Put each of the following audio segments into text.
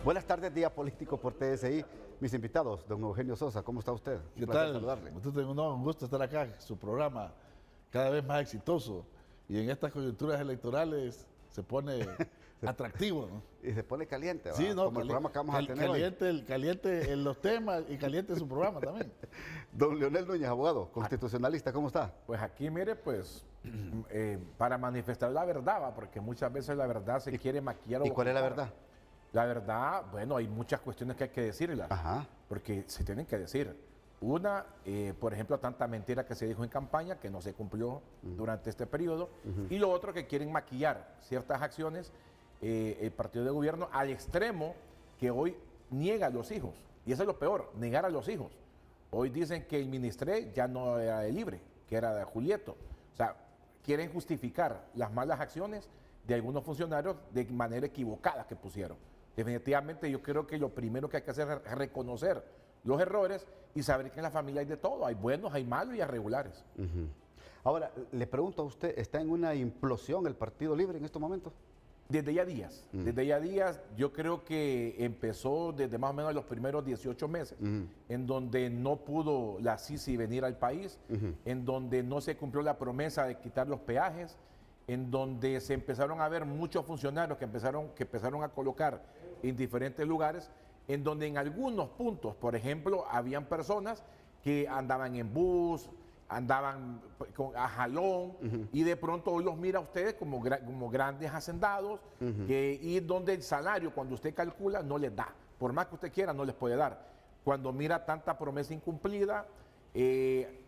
Buenas tardes, Día Político por TSI. Mis invitados, don Eugenio Sosa, ¿cómo está usted? ¿Qué tal? Un gusto estar acá, su programa cada vez más exitoso y en estas coyunturas electorales se pone atractivo, ¿no? Y se pone caliente, ¿va? Sí, no, como el programa que vamos a tener hoy. Caliente en los temas y caliente en su programa también. Don Leonel Núñez, abogado, constitucionalista, ¿cómo está? Pues aquí, mire, pues, para manifestar la verdad, ¿va? Porque muchas veces la verdad se quiere maquillar. ¿Y cuál es la verdad? La verdad, bueno, hay muchas cuestiones que hay que decirlas, porque se tienen que decir. Una, por ejemplo, tanta mentira que se dijo en campaña que no se cumplió durante este periodo. Y lo otro, que quieren maquillar ciertas acciones, el partido de gobierno, al extremo que hoy niega a los hijos. Y eso es lo peor, negar a los hijos. Hoy dicen que el Ministré ya no era de Libre, que era de Julieto. O sea, quieren justificar las malas acciones de algunos funcionarios de manera equivocada que pusieron. Definitivamente yo creo que lo primero que hay que hacer es reconocer los errores y saber que en la familia hay de todo, hay buenos, hay malos y hay regulares. Ahora, le pregunto a usted, ¿está en una implosión el Partido Libre en estos momentos? Desde ya días, yo creo que empezó desde más o menos los primeros 18 meses, en donde no pudo la Sisi venir al país, en donde no se cumplió la promesa de quitar los peajes, en donde se empezaron a ver muchos funcionarios que empezaron a colocar en diferentes lugares, en donde en algunos puntos, por ejemplo, habían personas que andaban en bus, andaban a jalón, y de pronto hoy los mira a ustedes como grandes hacendados, y donde el salario, cuando usted calcula, no les da. Por más que usted quiera, no les puede dar. Cuando mira tanta promesa incumplida,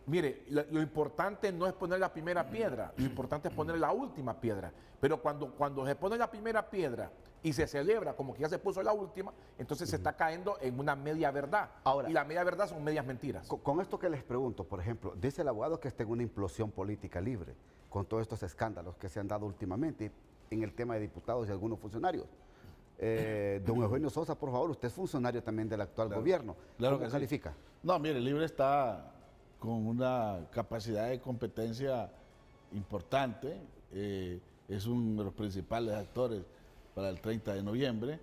mire, lo importante no es poner la primera piedra, lo importante es poner la última piedra. Pero cuando se pone la primera piedra y se celebra como que ya se puso la última, entonces se está cayendo en una media verdad. Ahora, y la media verdad son medias mentiras. Con esto que les pregunto, por ejemplo, dice el abogado que está en una implosión política libre, con todos estos escándalos que se han dado últimamente en el tema de diputados y algunos funcionarios. Don Eugenio Sosa, por favor, usted es funcionario también del actual gobierno. Claro. ¿Cómo califica? Sí. No, mire, el Libre está con una capacidad de competencia importante, es uno de los principales actores para el 30 de noviembre,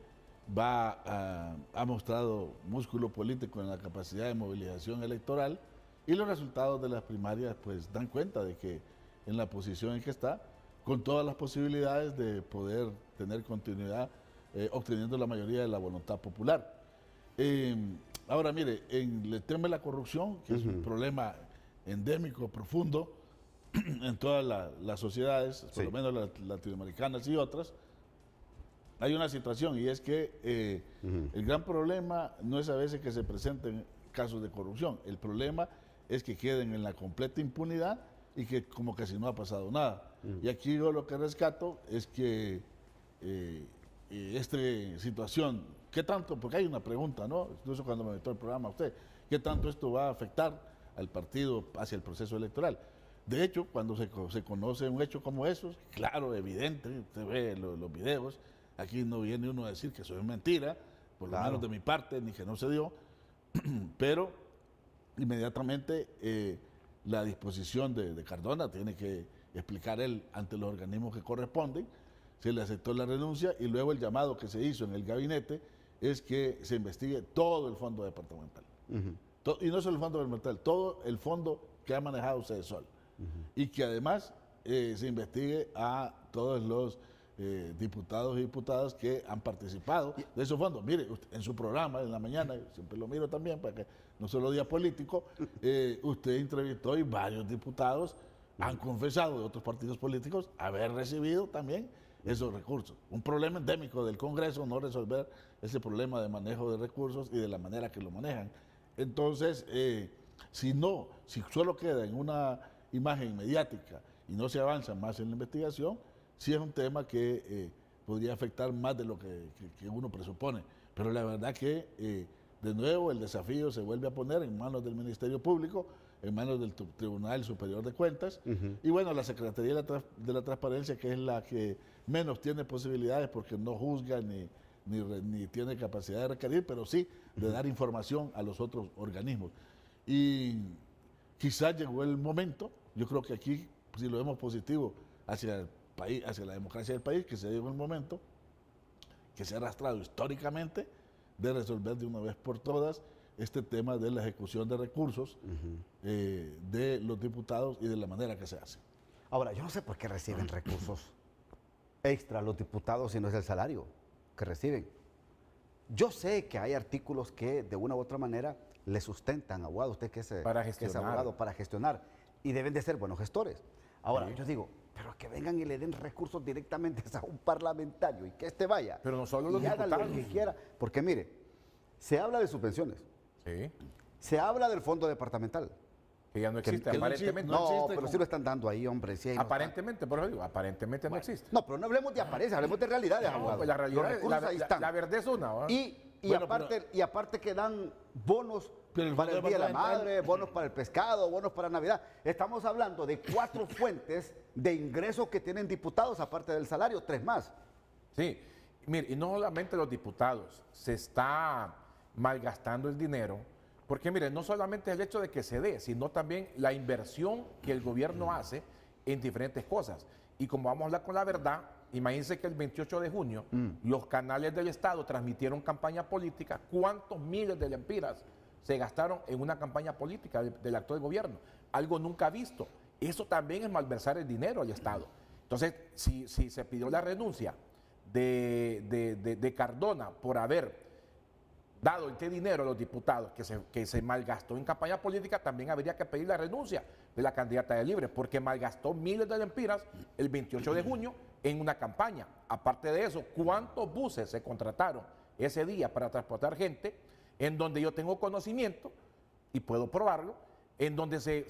ha mostrado músculo político en la capacidad de movilización electoral, y los resultados de las primarias pues dan cuenta de que en la posición en que está, con todas las posibilidades de poder tener continuidad, obteniendo la mayoría de la voluntad popular. Ahora mire, en el tema de la corrupción, que es un problema endémico, profundo, en todas las sociedades, por lo menos las latinoamericanas y otras, hay una situación, y es que el gran problema no es a veces que se presenten casos de corrupción, el problema es que queden en la completa impunidad y que como que si no ha pasado nada. Y aquí yo lo que rescato es que esta situación, ¿qué tanto? Porque hay una pregunta, ¿no? Incluso cuando me metió el programa a usted, ¿qué tanto esto va a afectar al partido hacia el proceso electoral? De hecho, cuando se conoce un hecho como esos, claro, evidente, usted ve los videos, aquí no viene uno a decir que eso es mentira, por lo menos de mi parte, ni que no se dio, pero inmediatamente la disposición de Cardona tiene que explicar él ante los organismos que corresponden. Se le aceptó la renuncia y luego el llamado que se hizo en el gabinete es que se investigue todo el fondo departamental. Y no solo el fondo departamental, todo el fondo que ha manejado Cedesol. Y que además se investigue a todos los diputados y diputadas que han participado de esos fondos. Mire, usted, en su programa, en la mañana, siempre lo miro también, para que no solo día político, usted entrevistó y varios diputados han confesado de otros partidos políticos haber recibido también esos recursos. Un problema endémico del Congreso, no resolver ese problema de manejo de recursos y de la manera que lo manejan. Entonces, si solo queda en una imagen mediática y no se avanza más en la investigación, sí es un tema que podría afectar más de lo que uno presupone. Pero la verdad que, de nuevo, el desafío se vuelve a poner en manos del Ministerio Público, en manos del Tribunal Superior de Cuentas, y bueno, la Secretaría de la Transparencia, que es la que menos tiene posibilidades porque no juzga ni tiene capacidad de requerir, pero sí de dar información a los otros organismos. Y quizás llegó el momento, yo creo que aquí, si lo vemos positivo hacia el país, hacia la democracia del país, que se dio en el momento, que se ha arrastrado históricamente, de resolver de una vez por todas este tema de la ejecución de recursos de los diputados y de la manera que se hace. Ahora, yo no sé por qué reciben recursos extra los diputados si no es el salario que reciben. Yo sé que hay artículos que de una u otra manera le sustentan, abogado, usted que es abogado, para gestionar, y deben de ser buenos gestores. Ahora, yo digo, pero que vengan y le den recursos directamente a un parlamentario y que este vaya. Pero no solo los haga diputados. lo que quiera. Porque mire, se habla de subvenciones, Sí. se habla del fondo departamental. Que ya no existe, que no aparentemente. existe, No, existe pero como- sí lo están dando ahí, hombre. Sí, ahí no está. Aparentemente, por eso digo, aparentemente no existe. No, pero no hablemos de apariencia, hablemos de realidades, No, abogado. pues la realidad, Los recursos ahí están. la verdad es una. ¿verdad? Y Bueno, aparte que dan bonos Pero el para el fondo Día de la departamental- Madre, bonos para el pescado, bonos para Navidad. Estamos hablando de 4 fuentes de ingresos que tienen diputados, aparte del salario, 3 más. Sí, mire, y no solamente los diputados, se está malgastando el dinero, porque mire, no solamente el hecho de que se dé, sino también la inversión que el gobierno hace en diferentes cosas. Y como vamos a hablar con la verdad, imagínense que el 28 de junio los canales del Estado transmitieron campaña política. ¿Cuántos miles de lempiras se gastaron en una campaña política del actual gobierno? Algo nunca visto. Eso también es malversar el dinero al Estado. Entonces, si se pidió la renuncia de Cardona por haber dado este dinero a los diputados que se malgastó en campaña política, también habría que pedir la renuncia de la candidata de Libre, porque malgastó miles de lempiras el 28 de junio en una campaña. Aparte de eso, ¿cuántos buses se contrataron ese día para transportar gente en donde yo tengo conocimiento y puedo probarlo, en donde se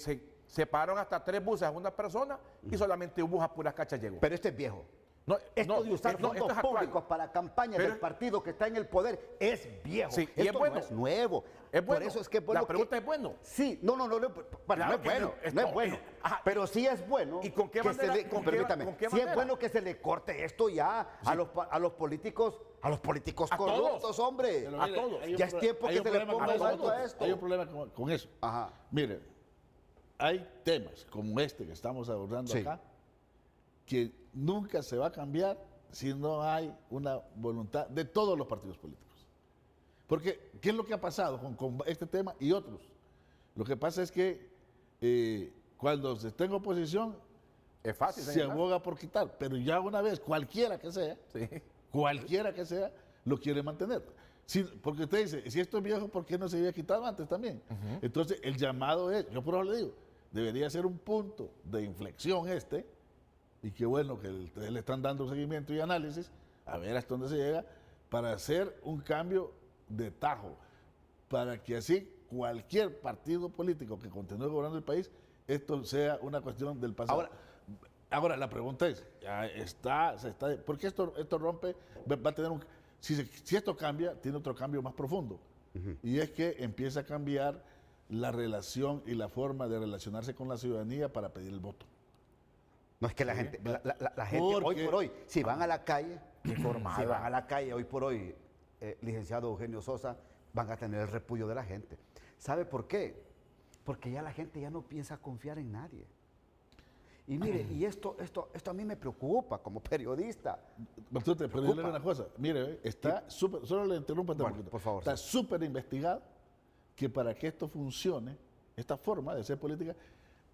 separaron hasta 3 buses a una persona y solamente un bus a puras cachas llegó? Pero este es viejo. No, Esto no, de usar no, fondos esto es actual. públicos para campañas Pero- del partido que está en el poder es viejo. Sí, y Esto es bueno. no es nuevo. Es Por bueno. eso es que es bueno La pregunta que- es bueno. Sí, no, para Claro no es que bueno, no, no es no, bueno. ajá. Pero sí es bueno ¿Y con qué que manera? se le, ¿Con qué- permítame, con qué sí es manera? bueno que se le corte esto ya a los políticos A corruptos, todos. hombre. Pero A mire, todos. hay un Ya es pro- tiempo hay que un se le problema ponga con un alto eso. a esto. Hay un problema con eso. Ajá. Mire, hay temas como este que estamos abordando Sí. acá que nunca se va a cambiar si no hay una voluntad de todos los partidos políticos. Porque, ¿qué es lo que ha pasado con este tema y otros? Lo que pasa es que cuando se está en oposición, Es fácil. se señalar. aboga por quitar, pero ya una vez, cualquiera que sea, lo quiere mantener. Porque usted dice, si esto es viejo, ¿por qué no se había quitado antes también? Entonces, el llamado es, yo por eso le digo, debería ser un punto de inflexión y qué bueno que le están dando seguimiento y análisis, a ver hasta dónde se llega, para hacer un cambio de tajo, para que así cualquier partido político que continúe gobernando el país, esto sea una cuestión del pasado. Ahora la pregunta es, porque esto rompe, va a tener si esto cambia, tiene otro cambio más profundo, y es que empieza a cambiar la relación y la forma de relacionarse con la ciudadanía para pedir el voto. No es que la gente, la gente hoy Porque- por hoy, si van a la calle, Informada. si van a la calle hoy por hoy, licenciado Eugenio Sosa, van a tener el repudio de la gente. ¿Sabe por qué? Porque ya la gente ya no piensa confiar en nadie. Y mire, y esto a mí me preocupa como periodista. Matute, pero yo le digo una cosa, mire, está súper, solo le interrumpo un Bueno, poquito. por favor, Está sí. súper investigado que para que esto funcione, esta forma de hacer política,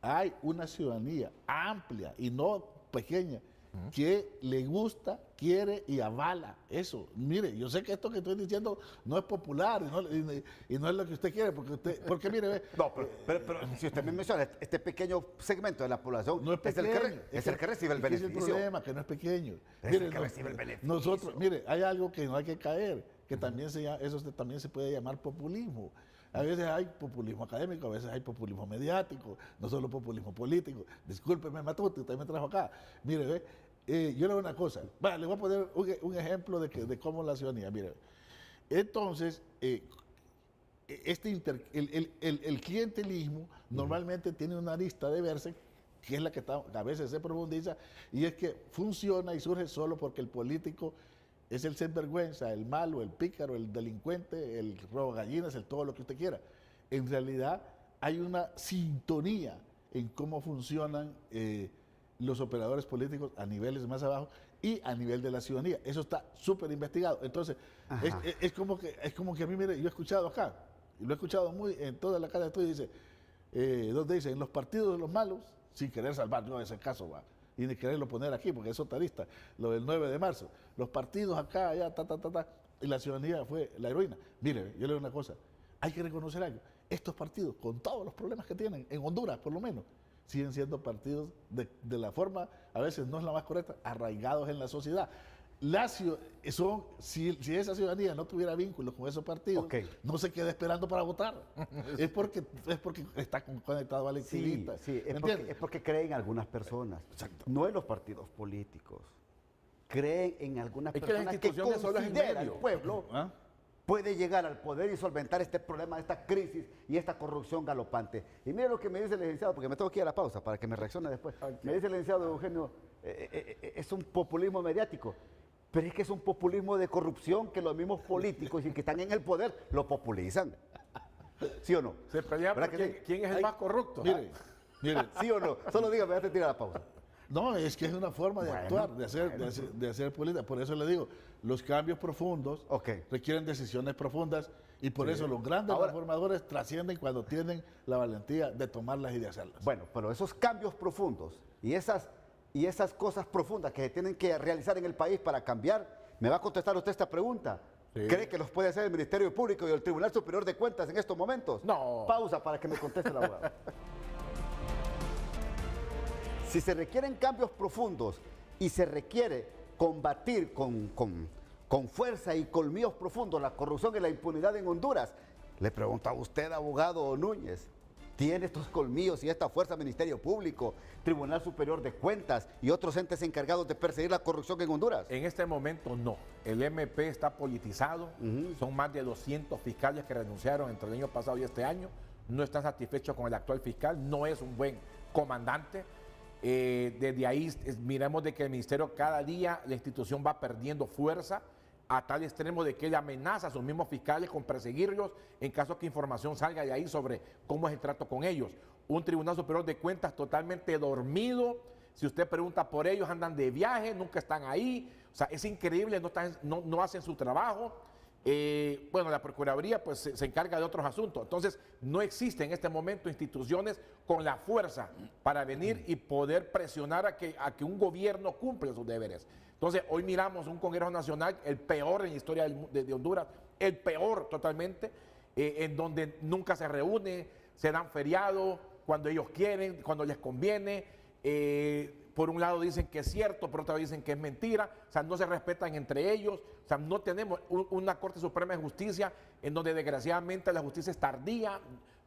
hay una ciudadanía amplia y no pequeña que le gusta, quiere y avala eso. Mire, yo sé que esto que estoy diciendo no es popular y no es lo que usted quiere, porque mire, ve, No, pero si usted me menciona, este pequeño segmento de la población no es pequeño. es el que recibe el es que ese beneficio. es el problema, que no es pequeño. Es el que recibe el beneficio. Nosotros, mire, hay algo que no hay que caer, que también también se puede llamar populismo. A veces hay populismo académico, a veces hay populismo mediático, no solo populismo político. Discúlpeme, Matute, usted me trajo acá. Mire, ve, yo le digo una cosa. Le voy a poner un ejemplo de cómo la ciudadanía. Mire, entonces, el clientelismo normalmente tiene una arista de verse, que es la que a veces se profundiza, y es que funciona y surge solo porque el político es el sinvergüenza, el malo, el pícaro, el delincuente, el robo gallinas, el todo lo que usted quiera. En realidad hay una sintonía en cómo funcionan los operadores políticos a niveles más abajo y a nivel de la ciudadanía. Eso está súper investigado. Entonces, es como que a mí, mire, yo he escuchado acá, y lo he escuchado muy en toda la cara de estudio, dice, donde dicen, los partidos de los malos, sin querer salvar, no ese caso, va, y ni quererlo poner aquí, porque es sotarista, lo del 9 de marzo, los partidos acá, allá, y la ciudadanía fue la heroína. Mire, yo le digo una cosa, hay que reconocer algo, estos partidos, con todos los problemas que tienen, en Honduras por lo menos, siguen siendo partidos de la forma, a veces no es la más correcta, arraigados en la sociedad. Si esa ciudadanía no tuviera vínculos con esos partidos, no se queda esperando para votar. es porque está conectado a la activista. Sí, es porque creen algunas personas, no en los partidos políticos. Creen en algunas personas que consideran el pueblo puede llegar al poder y solventar este problema, esta crisis y esta corrupción galopante. Y mire lo que me dice el licenciado, porque me tengo que ir a la pausa para que me reaccione después. Me dice el licenciado Eugenio, es un populismo mediático, pero es que es un populismo de corrupción que los mismos políticos y que están en el poder lo populizan. ¿Sí o no? Se pelean por quién es el más corrupto. Mire, ¿sí o no? Solo dígame, ya te tira la pausa. No, es que es una forma de actuar, de hacer política. Por eso le digo, los cambios profundos requieren decisiones profundas y por eso los grandes reformadores trascienden cuando tienen la valentía de tomarlas y de hacerlas. Bueno, pero esos cambios profundos y esas cosas profundas que se tienen que realizar en el país para cambiar, ¿me va a contestar usted esta pregunta? Sí. ¿Cree que los puede hacer el Ministerio Público y el Tribunal Superior de Cuentas en estos momentos? No. Pausa para que me conteste el abogado. Si se requieren cambios profundos y se requiere combatir con fuerza y colmillos profundos la corrupción y la impunidad en Honduras, le pregunto a usted, abogado Núñez, ¿tiene estos colmillos y esta fuerza Ministerio Público, Tribunal Superior de Cuentas y otros entes encargados de perseguir la corrupción en Honduras? En este momento no. El MP está politizado. Son más de 200 fiscales que renunciaron entre el año pasado y este año. No están satisfechos con el actual fiscal. No es un buen comandante. Desde ahí miramos de que el ministerio cada día la institución va perdiendo fuerza a tal extremo de que él amenaza a sus mismos fiscales con perseguirlos en caso que información salga de ahí sobre cómo es el trato con ellos. Un Tribunal Superior de Cuentas totalmente dormido. Si usted pregunta por ellos, andan de viaje, nunca están ahí. O sea, es increíble, no hacen su trabajo. Bueno, la Procuraduría pues se encarga de otros asuntos. Entonces, no existe en este momento instituciones con la fuerza para venir y poder presionar a que un gobierno cumpla sus deberes. Entonces, hoy miramos un Congreso Nacional, el peor en la historia de Honduras, el peor totalmente, en donde nunca se reúne, se dan feriados cuando ellos quieren, cuando les conviene. Por un lado dicen que es cierto, por otro lado dicen que es mentira, o sea, no se respetan entre ellos, o sea, no tenemos una Corte Suprema de Justicia en donde desgraciadamente la justicia es tardía,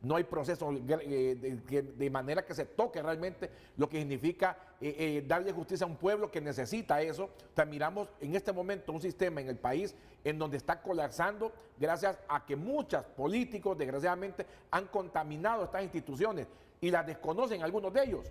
no hay proceso de manera que se toque realmente lo que significa darle justicia a un pueblo que necesita eso. O sea, miramos en este momento un sistema en el país en donde está colapsando gracias a que muchos políticos desgraciadamente han contaminado estas instituciones y las desconocen algunos de ellos.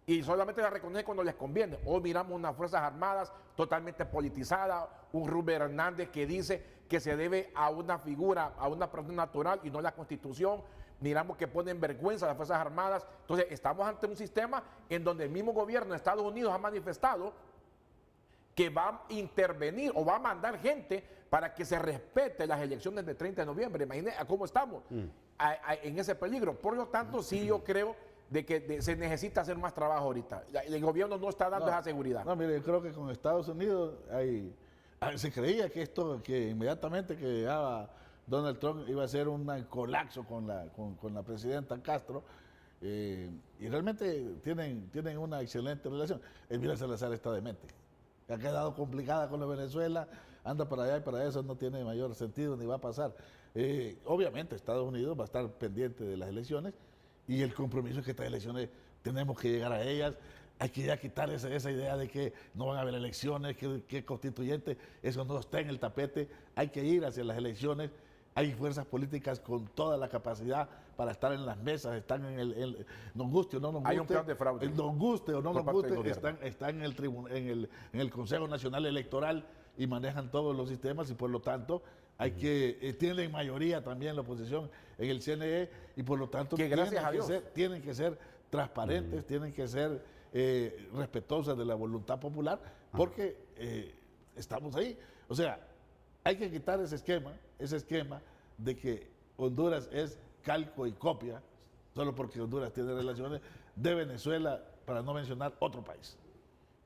Y solamente la reconocen cuando les conviene. Hoy miramos unas Fuerzas Armadas totalmente politizadas, un Rubén Hernández que dice que se debe a una figura, a una persona natural y no a la Constitución. Miramos que ponen vergüenza a las Fuerzas Armadas. Entonces, estamos ante un sistema en donde el mismo gobierno de Estados Unidos ha manifestado que va a intervenir o va a mandar gente para que se respete las elecciones del 30 de noviembre. Imagínense cómo estamos en ese peligro. Por lo tanto, sí yo creo de que se necesita hacer más trabajo ahorita. El gobierno no está dando esa seguridad. No, mire, yo creo que con Estados Unidos se creía que inmediatamente que llegaba Donald Trump iba a ser un colapso con la presidenta Castro, y realmente tienen una excelente relación. Elvira Salazar está demente. Ha quedado complicada con la Venezuela, anda para allá y para eso no tiene mayor sentido ni va a pasar. Obviamente Estados Unidos va a estar pendiente de las elecciones, y el compromiso es que estas elecciones tenemos que llegar a ellas. Hay que ya quitar esa idea de que no van a haber elecciones, que constituyente, eso no está en el tapete. Hay que ir hacia las elecciones. Hay fuerzas políticas con toda la capacidad para estar en las mesas, están nos guste o no nos guste. Hay un plan de fraude. Nos guste o no nos guste, están en el Consejo Nacional Electoral y manejan todos los sistemas, y por lo tanto tienen mayoría también la oposición en el CNE, y por lo tanto que gracias a Dios tienen que ser transparentes, tienen que ser respetuosas de la voluntad popular, porque estamos ahí. O sea, hay que quitar ese esquema de que Honduras es calco y copia, solo porque Honduras tiene relaciones de Venezuela, para no mencionar otro país.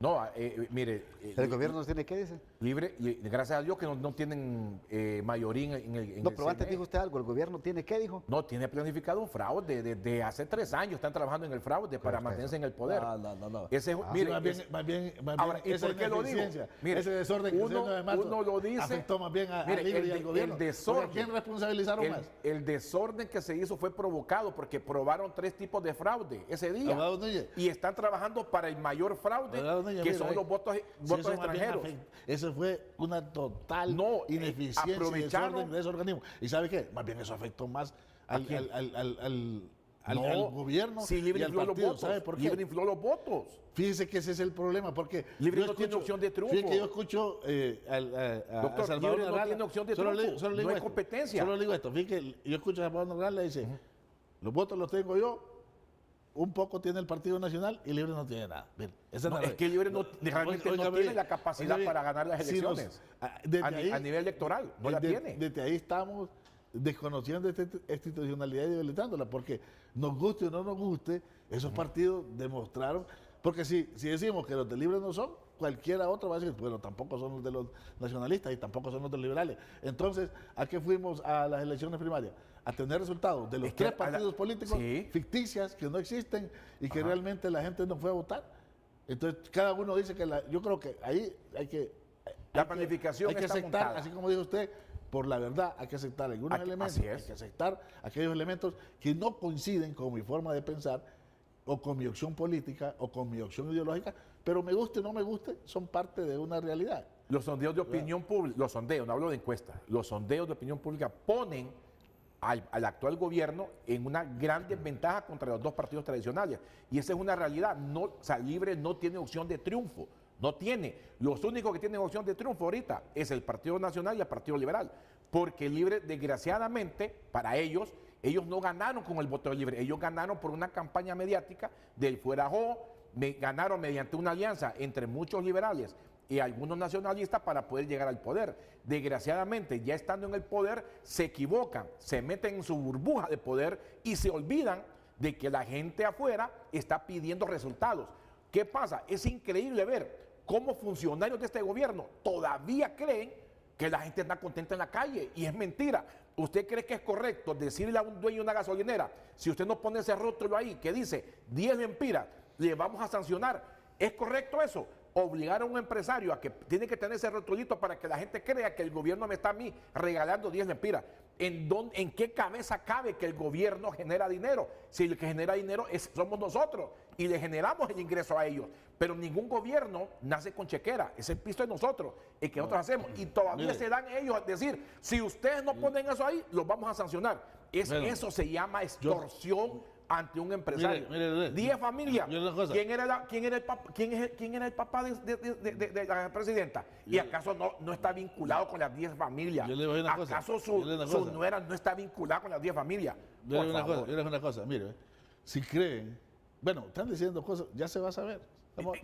No, mire. ¿El gobierno tiene qué, dice? Libre, y gracias a Dios que no tienen mayoría en el. No, pero antes dijo usted algo, ¿el gobierno tiene qué, dijo? No, tiene planificado un fraude. Desde hace 3 años están trabajando en el fraude para mantenerse en el poder. No. Ese, mire, Más bien, ahora, ¿y esa por qué lo digo? ineficiencia, Mire, ese desorden que se dio de marzo uno lo dice, afectó más bien a mire, Libre y al gobierno. El desorden, ¿A quién responsabilizaron más? El desorden que se hizo fue provocado porque probaron 3 tipos de fraude ese día. Abogado Núñez. Y están trabajando para el mayor fraude, Abogado Núñez, que mira, son los votos extranjeros. Eso fue una total No, ineficiencia y aprovecharon desorden de ese organismo. ¿Y sabe qué? Más bien eso afectó más al gobierno sí, Libre y al infló los partido. votos. ¿Sabe por qué? Libre infló los votos. Fíjese que ese es el problema, porque Libre no tiene opción de triunfo. Fíjese que yo escucho Doctor, a Salvador Libre no Narrala, tiene opción de solo triunfo, le digo no hay esto, competencia. Solo le digo esto, fíjese que yo escucho a Salvador Narrala y dice, los votos los tengo yo, un poco tiene el Partido Nacional y Libre no tiene nada. Bien, esa No, es la es que Libre no, realmente no tiene la capacidad para ganar las elecciones a nivel electoral, no la tiene. Desde ahí estamos desconociendo esta institucionalidad y debilitándola, porque nos guste o no nos guste, esos partidos demostraron, porque si decimos que los de Libre no son, cualquiera otro va a decir, bueno, tampoco son los de los nacionalistas y tampoco son los de los liberales. Entonces, ¿a qué fuimos a las elecciones primarias? A tener resultados de los 3 partidos políticos ficticias que no existen y que realmente la gente no fue a votar. Entonces, cada uno dice que yo creo que ahí hay que planificación hay que está aceptar, montada. así como dijo usted, por la verdad hay que aceptar algunos elementos, hay que aceptar aquellos elementos que no coinciden con mi forma de pensar o con mi opción política o con mi opción ideológica, pero me guste o no me guste, son parte de una realidad. Los sondeos de opinión pública, los sondeos, no hablo de encuestas, los sondeos de opinión pública ponen al actual gobierno en una gran desventaja contra los 2 partidos tradicionales. Y esa es una realidad. No, o sea, Libre no tiene opción de triunfo. No tiene. Los únicos que tienen opción de triunfo ahorita es el Partido Nacional y el Partido Liberal. Porque Libre, desgraciadamente, para ellos no ganaron con el voto de Libre. Ellos ganaron por una campaña mediática del fuera Jo, ganaron mediante una alianza entre muchos liberales y algunos nacionalistas para poder llegar al poder. Desgraciadamente, ya estando en el poder, se equivocan, se meten en su burbuja de poder y se olvidan de que la gente afuera está pidiendo resultados. ¿Qué pasa? Es increíble ver cómo funcionarios de este gobierno todavía creen que la gente está contenta en la calle, y es mentira. ¿Usted cree que es correcto decirle a un dueño de una gasolinera, si usted no pone ese rótulo ahí que dice 10 lempiras, le vamos a sancionar? ¿Es correcto eso? Obligar a un empresario a que tiene que tener ese rotulito para que la gente crea que el gobierno me está a mí regalando 10 lempiras. ¿En qué cabeza cabe que el gobierno genera dinero? Si el que genera dinero somos nosotros y le generamos el ingreso a ellos. Pero ningún gobierno nace con chequera, es el piso de nosotros, el que nosotros hacemos. Y todavía se dan ellos a decir, si ustedes no ponen eso ahí, los vamos a sancionar. Eso se llama extorsión ante un empresario. 10 familias. ¿Quién era el papá de la presidenta? ¿Y acaso no está vinculado con las 10 familias? ¿Acaso su nuera no está vinculada con las 10 familias? Yo le digo una cosa, mire, si creen, bueno, están diciendo cosas, ya se va a saber.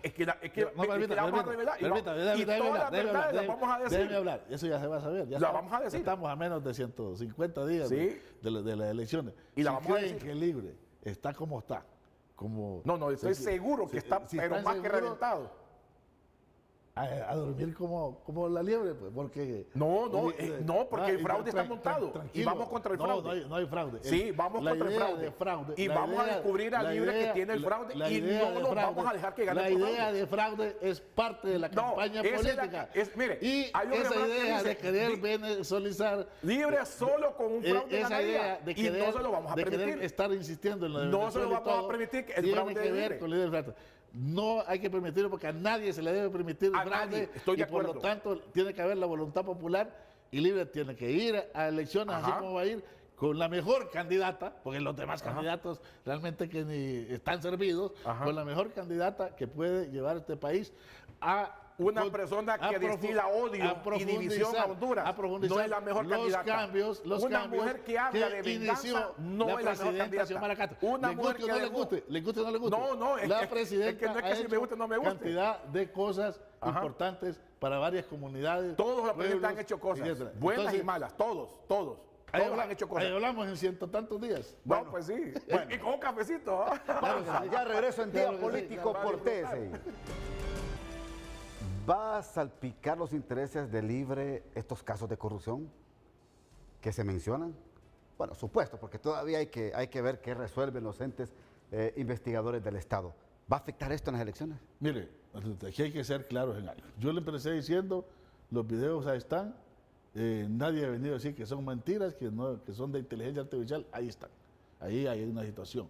Es que vamos a revelar. Y todas las verdades las vamos a decir. Déjeme hablar, eso ya se va a saber. La vamos a decir. Estamos a menos de 150 días de las elecciones. Y la vamos a decir que Libre está como está. No, estoy seguro que está, pero más que reventado. A dormir como la liebre, pues, porque... porque el fraude está montado. Y vamos contra el fraude. No hay fraude. Sí, vamos contra el fraude. Y vamos a descubrir al Libre que tiene el fraude y no nos vamos a dejar que gane. La idea de fraude es parte de la campaña política. Y esa idea de querer venezolanizar... Libre solo con un fraude esa idea de querer, y no se lo vamos a permitir. Estar insistiendo en lo de no se lo vamos a permitir que el fraude tiene que ver con el fraude. No hay que permitirlo porque a nadie se le debe permitir el fraude y por lo tanto tiene que haber la voluntad popular y Libre tiene que ir a elecciones así como va a ir con la mejor candidata, porque los demás candidatos realmente que ni están servidos, con la mejor candidata que puede llevar este país a una persona que destila odio y división a Honduras no es la mejor candidata. Una mujer que habla de venganza no es la mejor candidata. Una mujer que le guste o no le guste. No, la presidenta no es que si me gusta o no me gusta. Cantidad de cosas importantes para varias comunidades. Todos los presidentes han hecho cosas, buenas y malas, todos. Todos han hecho cosas. Ahí hablamos en ciento tantos días. Bueno, pues sí. Bueno. Y con un cafecito. Ya regreso en Día Político por TSI. ¿Va a salpicar los intereses de Libre estos casos de corrupción que se mencionan? Bueno, supuesto, porque todavía hay que ver qué resuelven los entes investigadores del Estado. ¿Va a afectar esto en las elecciones? Mire, aquí hay que ser claros en algo. Yo le empecé diciendo, los videos ahí están, nadie ha venido a decir que son mentiras, que son de inteligencia artificial, ahí están. Ahí hay una situación.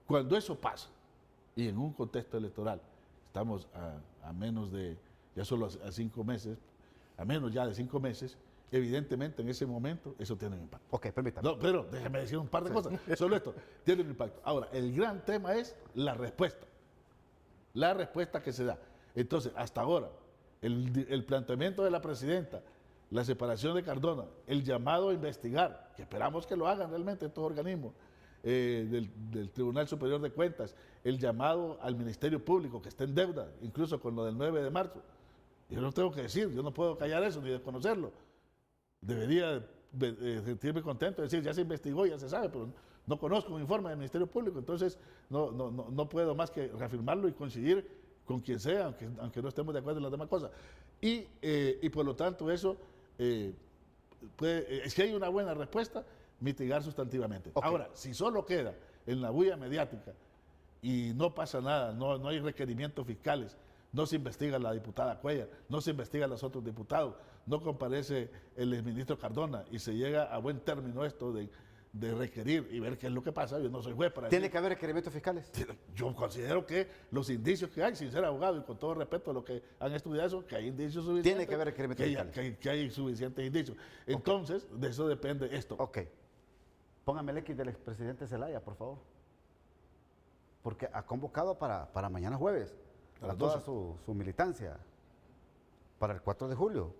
Cuando eso pasa, y en un contexto electoral, estamos a menos de, ya solo a 5 meses, a menos ya de 5 meses, evidentemente en ese momento eso tiene un impacto. Ok, permítame. No, pero déjeme decir un par de cosas. Solo esto tiene un impacto. Ahora, el gran tema es la respuesta. La respuesta que se da. Entonces, hasta ahora, el planteamiento de la presidenta, la separación de Cardona, el llamado a investigar, que esperamos que lo hagan realmente estos organismos, del Tribunal Superior de Cuentas, el llamado al Ministerio Público, que está en deuda, incluso con lo del 9 de marzo. Yo no tengo que decir, yo no puedo callar eso ni desconocerlo. Debería sentirme contento de decir, ya se investigó, ya se sabe, pero no conozco un informe del Ministerio Público, entonces no puedo más que reafirmarlo y coincidir con quien sea, aunque no estemos de acuerdo en las demás cosas. Y por lo tanto eso, si hay una buena respuesta, mitigar sustantivamente. Okay. Ahora, si solo queda en la bulla mediática y no pasa nada, no hay requerimientos fiscales, no se investiga la diputada Cuellar, no se investiga a los otros diputados, no comparece el exministro Cardona y se llega a buen término esto de requerir y ver qué es lo que pasa. Yo no soy juez para ¿Tiene que haber requerimientos fiscales? Yo considero que los indicios que hay, sin ser abogado y con todo respeto a lo que han estudiado eso, que hay indicios suficientes. Tiene que haber requerimientos fiscales. Que hay suficientes indicios. Entonces, de eso depende esto. Ok. Póngame el X del expresidente Zelaya, por favor. Porque ha convocado para mañana jueves a toda su militancia para el 4 de julio.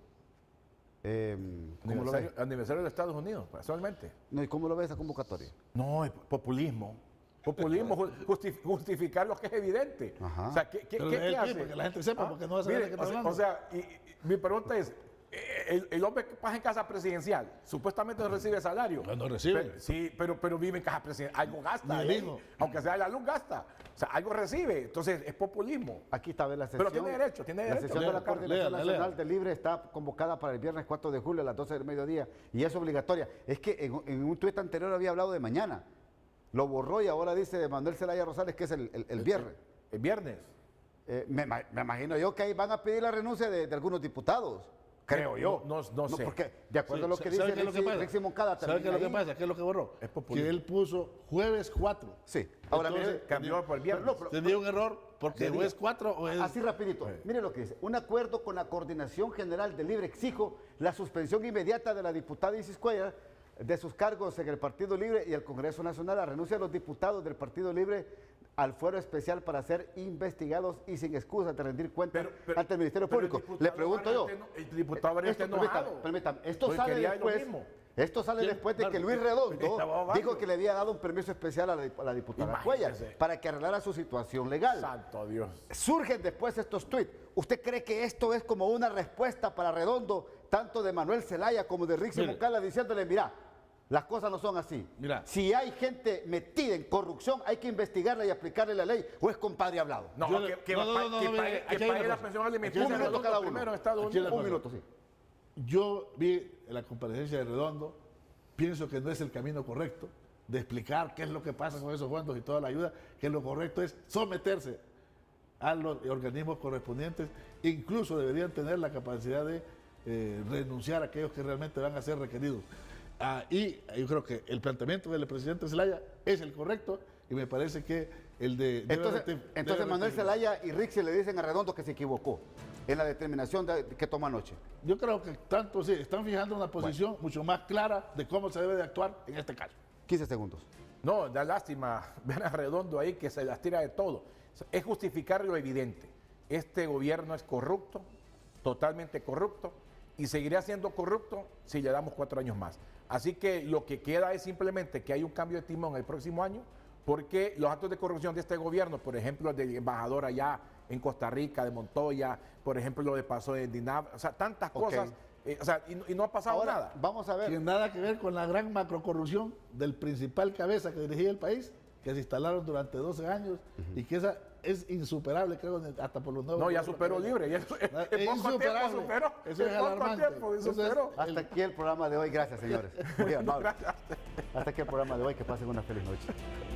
¿Cómo lo ves? Aniversario de Estados Unidos, casualmente. No, ¿y cómo lo ves esa convocatoria? No, es populismo. Populismo, justificar lo que es evidente. Ajá. O sea, ¿qué hace? Para que la gente sepa, porque no va a saber de qué está hablando. O sea, mi pregunta es, el hombre que pasa en casa presidencial, supuestamente no recibe salario. No recibe. Sí, pero vive en casa presidencial. Algo gasta. Aunque sea la luz, gasta. O sea, algo recibe. Entonces, es populismo. Aquí está la sesión. Pero tiene derecho. La sesión de la Coordinación Nacional de Libre está convocada para el viernes 4 de julio a las 12 del mediodía y es obligatoria. Es que en un tuit anterior había hablado de mañana. Lo borró y ahora dice Manuel Zelaya Rosales que es el viernes. ¿El viernes? Me imagino yo que ahí van a pedir la renuncia de algunos diputados. Creo yo. No sé. Porque de acuerdo a lo que dice Rixi Moncada también. ¿Sabe qué es lo que pasa? ¿Qué es lo que borró? Es populismo. Que él puso jueves 4. Sí. Ahora mire, cambió por el viernes. Tenía un error porque o es 4 o es... Así rapidito. Mire lo que dice. Un acuerdo con la Coordinación General de Libre exijo la suspensión inmediata de la diputada Isis Cuellar de sus cargos en el Partido Libre y el Congreso Nacional, la renuncia de los diputados del Partido Libre al fuero especial para ser investigados y sin excusa de rendir cuentas ante el Ministerio Público. Le pregunto yo. El diputado está enojado. Permítame, esto sale después de que Luis Redondo dijo que le había dado un permiso especial a la diputada Cuellar para que arreglara su situación legal. Santo Dios. Surgen después estos tuits. ¿Usted cree que esto es como una respuesta para Redondo, tanto de Manuel Zelaya como de Rixi Moncada, diciéndole, mira, las cosas no son así? Mira. Si hay gente metida en corrupción, hay que investigarla y aplicarle la ley. ¿O es compadre hablado? No, que pague la pensión alimenticia. Un minuto cada uno. Primero en Estados Unidos. Un minuto, sí. Yo vi la comparecencia de Redondo, pienso que no es el camino correcto de explicar qué es lo que pasa con esos fondos y toda la ayuda, que lo correcto es someterse a los organismos correspondientes, incluso deberían tener la capacidad de renunciar a aquellos que realmente van a ser requeridos. Y yo creo que el planteamiento del presidente Zelaya es el correcto y me parece que el de... Entonces Manuel Zelaya y Rixi le dicen a Redondo que se equivocó en la determinación que tomó anoche. Yo creo que tanto sí, están fijando una posición mucho más clara de cómo se debe de actuar en este caso. 15 segundos. No, da lástima ver a Redondo ahí que se las tira de todo. Es justificar lo evidente. este gobierno es corrupto, totalmente corrupto, y seguirá siendo corrupto si le damos 4 años más. Así que lo que queda es simplemente que hay un cambio de timón el próximo año, porque los actos de corrupción de este gobierno, por ejemplo, el del embajador allá en Costa Rica, de Montoya, por ejemplo, lo que pasó en DINAV, o sea, tantas cosas, y no ha pasado nada. Vamos a ver. Tiene nada que ver con la gran macrocorrupción del principal cabeza que dirigía el país, que se instalaron durante 12 años y que esa es insuperable, creo, hasta por los nuevos. No, ya superó Libre. Es insuperable. Eso es alarmante. Hasta aquí el programa de hoy. Gracias, señores. Muy amable. Hasta aquí el programa de hoy. Que pasen una feliz noche.